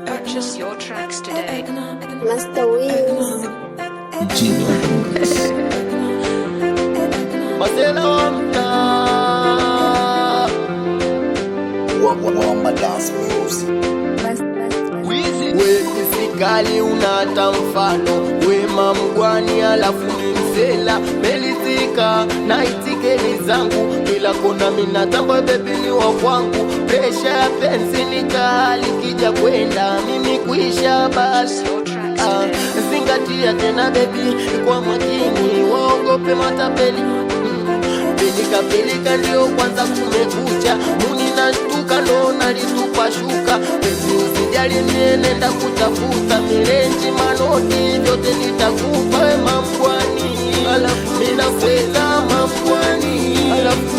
Purchase your tracks today. Master Wheels. Masela wa mtaa wa dance music. we fisikali unata mfano wema mgwani alafu ni msela melizika na itikeni zangu bila kona minatamba bebi ni wa kwangu presha ya penzi ni kali kija kwenda mimi kuisha basi zingatia tena bebi kwa makini waogope matapeli Pilika ndio kwanza kumekucha muni na shtuka ndo nalitupa shuka Pezi usijali mienenda kutafuta milenji manoti vyote nitakupa we mamkwani alafu mina kweza mamkwani alafu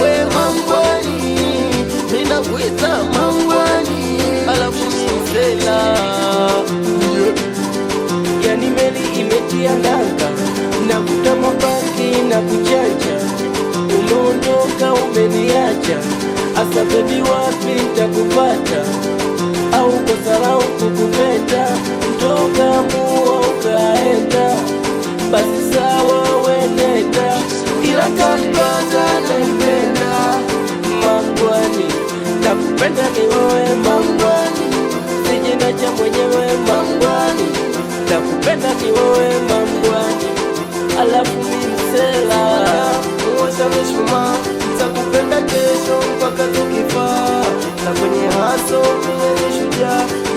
we mamkwani mina kweza mamkwani alafu msela Yani meli imetia nanga na kutama baki na kuchanja umeondoka umeniacha asa bebi wapi nitakupata au kusarau kukupenda mtoka mua ukaenda basi sawa wenenda ila kampata naipenda mangwani nakupenda ni wewe mangwani sijinacha mwenyewe mangwani nakupenda ni wewe mangwani alafu mimsela uwasha mishuma nitakupenda kesho mpaka tukifaa na kwenye haso mwenye nishuja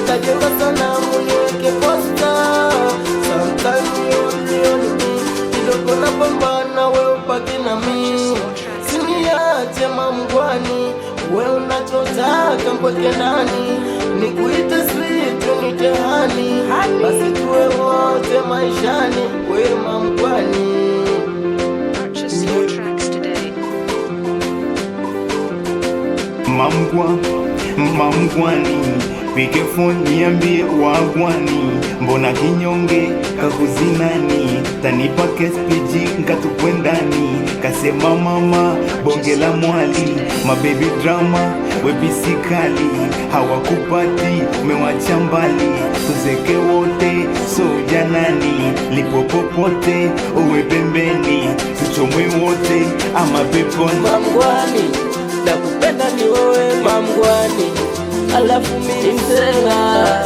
tajenga sana muniweke posta sometime yoni kidogo na pambana we upaki na mimi siniache mamgwani we unachotaka mpweke ndani nikuite sweet unitehani basi tuwe wote maishani we mamgwani Purchase your tracks today. Mamgwani pike phone niambie wagwani mbona kinyonge kakuzinani tanipa kespiji nkatukwendani kasema mama bonge la mwali mababy drama webisikali hawakupati mewacha mbali tuzeke wote so janani lipo popote uwe pembeni tuchomwe wote ama peponi mamgwani nakupenda ni wewe mamgwani alafu mimi msela